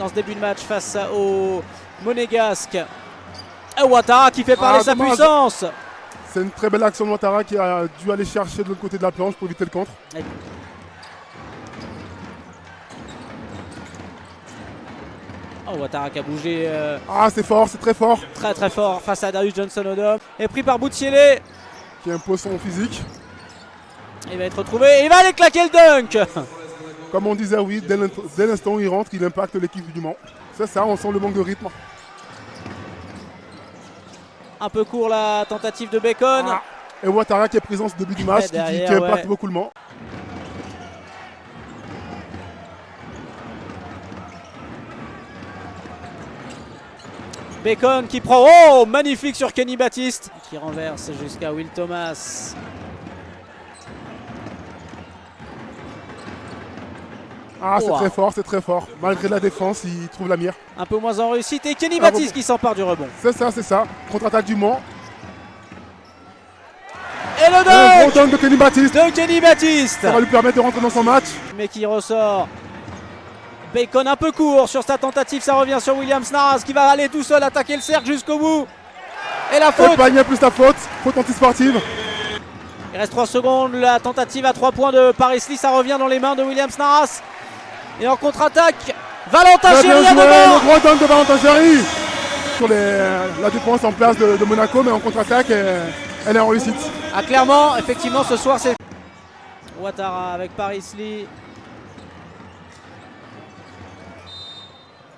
dans ce début de match face au Monégasque. Et Ouattara qui fait parler sa puissance. C'est une très belle action de Ouattara qui a dû aller chercher de l'autre côté de la planche pour éviter le contre. Oh, Ouattara qui a bougé. C'est fort, c'est très fort. Très très fort face à Darius Johnson-Odom. Et pris par Boutielé. Qui impose son physique. Il va être retrouvé et il va aller claquer le dunk. Comme on disait, oui, dès l'instant où il rentre, il impacte l'équipe du Mans. C'est ça, on sent le manque de rythme. Un peu court la tentative de Bacon. Et Ouattara qui est présent au début du match, derrière, qui impacte beaucoup le Mans. Bacon qui prend, oh, magnifique sur Kenny Baptiste. Qui renverse jusqu'à Will Thomas. C'est très fort. Malgré la défense, il trouve la mire. Un peu moins en réussite et Kenny Baptiste qui s'empare du rebond. C'est ça. Contre-attaque du Mans. Et le dunk, gros dunk de Kenny Baptiste. Ça va lui permettre de rentrer dans son match. Mais qui ressort. Bacon un peu court sur sa tentative, ça revient sur Williams Naras qui va aller tout seul attaquer le cercle jusqu'au bout. Et la faute. Et panier plus la faute anti-sportive. Il reste 3 secondes, la tentative à 3 points de Paris Lee, ça revient dans les mains de Williams Naras. Et en contre-attaque, Valentin Chéry à devant. Le gros dunk de Valentin Chéry sur la défense en place de Monaco, mais en contre-attaque, elle est en réussite. Clairement, effectivement, ce soir c'est Ouattara avec Paris Lee.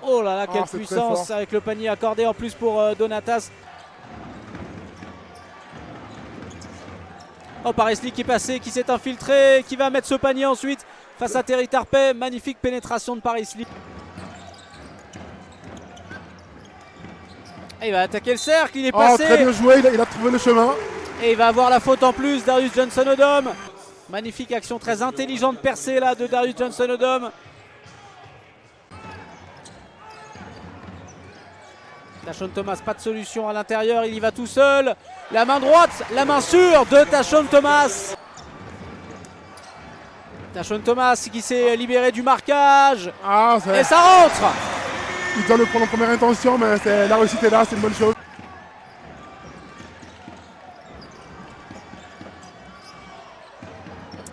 Oh là là, quelle puissance avec le panier accordé en plus pour Donatas. Oh, Paris Lee qui est passé, qui s'est infiltré, qui va mettre ce panier ensuite face à Terry Tarpey. Magnifique pénétration de Paris Lee. Et il va attaquer le cercle, il est passé. Très bien joué, il a trouvé le chemin. Et il va avoir la faute en plus, Darius Johnson-Odom. Magnifique action, très intelligente percée là de Darius Johnson-Odom. Tashon Thomas, pas de solution à l'intérieur, il y va tout seul. La main droite, la main sûre de Tashon Thomas. Tashon Thomas qui s'est libéré du marquage. Et ça rentre. Il doit le prendre en première intention, mais la réussite est là, c'est une bonne chose.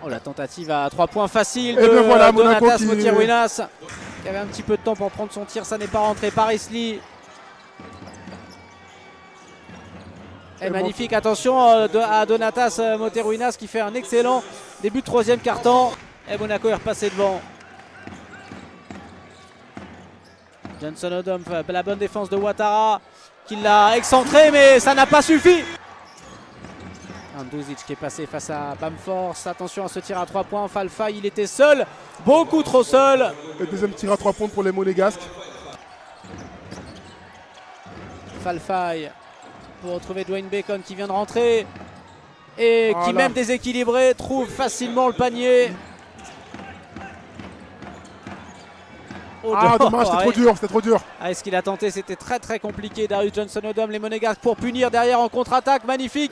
Oh, la tentative à 3 points facile de Donatas Motiruinas qui avait un petit peu de temps pour prendre son tir, ça n'est pas rentré. Paris Lee. Et magnifique, attention à Donatas Motiruinas qui fait un excellent début de 3e quart-temps. Et Monaco est repassé devant. Johnson-Odom, la bonne défense de Ouattara qui l'a excentré, mais ça n'a pas suffi. Andouzic qui est passé face à Bamforce. Attention à ce tir à 3 points. Falfay, il était seul, beaucoup trop seul. Le deuxième tir à 3 points pour les Monégasques. Falfay pour retrouver Dwayne Bacon qui vient de rentrer et qui, même déséquilibré, trouve facilement le panier. Dommage, c'était trop dur. Ce qu'il a tenté, c'était très très compliqué. Darius Johnson-Odom, les Monégasques pour punir derrière en contre-attaque. Magnifique.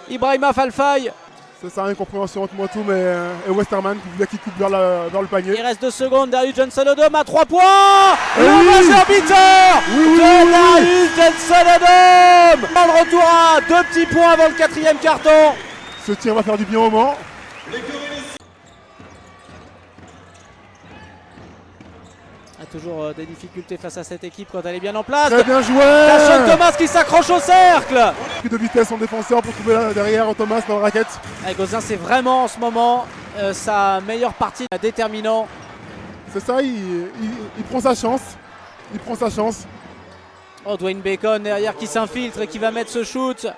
Ibrahima Falfay. C'est ça, incompréhension entre Moitoum et Westerman qui voulait qu'il coupe vers le panier. Il reste 2 secondes. Darius Johnson-Odom à 3 points. Et le buzzer beater de Darius Johnson-Odom. Le retour à 2 petits points avant le 4e quart-temps. Ce tir va faire du bien au Mans. Toujours des difficultés face à cette équipe quand elle est bien en place. Très bien joué. Tashon Thomas qui s'accroche au cercle. Plus de vitesse en défenseur pour trouver derrière Thomas dans la raquette. Gauzin, c'est vraiment en ce moment sa meilleure partie, déterminant. C'est ça, il prend sa chance. Il prend sa chance. Oh, Dwayne Bacon derrière qui s'infiltre et qui va mettre ce shoot.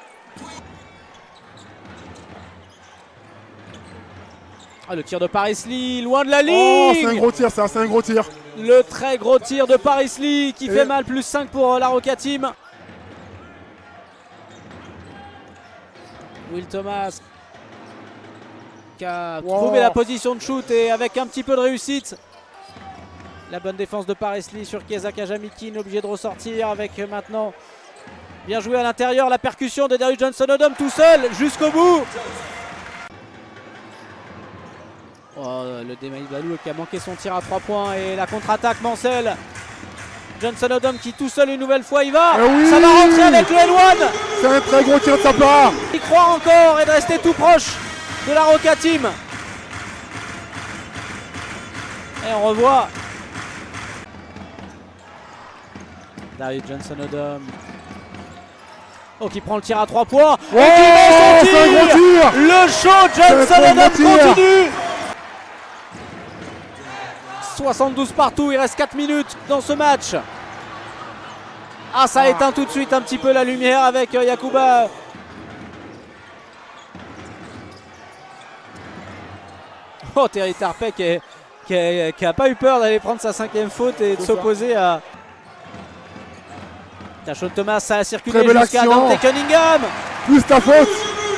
Le tir de Paris Lee, loin de la ligne. C'est un gros tir ça, c'est un gros tir. Le très gros tir de Paris Lee qui fait mal, plus 5 pour la Roca Team. Will Thomas qui a trouvé la position de shoot et avec un petit peu de réussite. La bonne défense de Paris Lee sur Chiesa Kajamikin, obligé de ressortir avec maintenant. Bien joué à l'intérieur, la percussion de Darius Johnson-Odom tout seul jusqu'au bout. Le Demaï Balou qui a manqué son tir à 3 points et la contre-attaque Mancel Johnson Odom qui tout seul une nouvelle fois y va. Oui, ça va rentrer avec le L1. C'est un très gros tir de sa part. Il croit encore et de rester tout proche de la Roca Team. Et on revoit Darius Johnson Odom. Oh, qui prend le tir à 3 points. Oh, et qui met son c'est un gros tir. Le show Johnson Odom continue. 72 partout, il reste 4 minutes dans ce match. Ah, ça éteint tout de suite un petit peu la lumière avec Yacouba. Oh, Terry Tarpey qui a pas eu peur d'aller prendre sa 5e faute et de s'opposer à Tashon Thomas. Ça a circulé jusqu'à Dante Cunningham. Plus ta faute.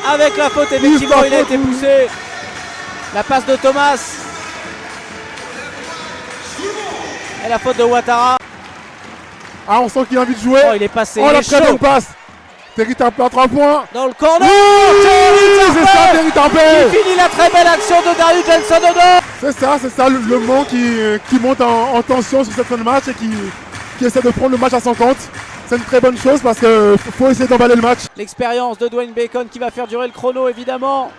Avec la faute, effectivement, il a été poussé. La passe de Thomas. Et la faute de Ouattara. Ah, on sent qu'il a envie de jouer. Oh, il est passé. Oh, la très bonne passe. Terry Tarpey à 3 points. Dans le corner. Terry Tarpey. Il finit la très belle action de Darius Johnson Odom. C'est ça, le Mans qui monte en tension sur cette fin de match et qui essaie de prendre le match à son compte. C'est une très bonne chose parce qu'il faut essayer d'emballer le match. L'expérience de Dwayne Bacon qui va faire durer le chrono évidemment.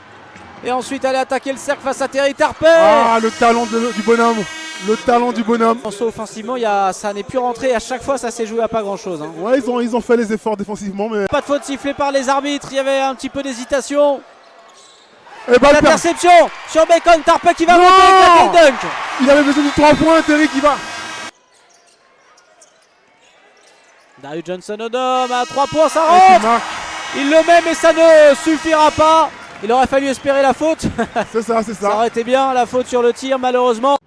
Et ensuite aller attaquer le cercle face à Terry Tarpey. Ah, le talent du bonhomme. Le talent du bonhomme. Offensivement, ça n'est plus rentré. À chaque fois, ça s'est joué à pas grand chose. Ouais, ils ont fait les efforts défensivement. Mais... Pas de faute sifflée par les arbitres. Il y avait un petit peu d'hésitation. Et bah, l'interception sur Bacon. Tarpey qui va monter avec la dunk. Il avait besoin de 3 points. Terry qui va. Darius Johnson Odom à 3 points. Ça rentre. Il le met, mais ça ne suffira pas. Il aurait fallu espérer la faute. C'est ça. Ça aurait été bien la faute sur le tir, malheureusement.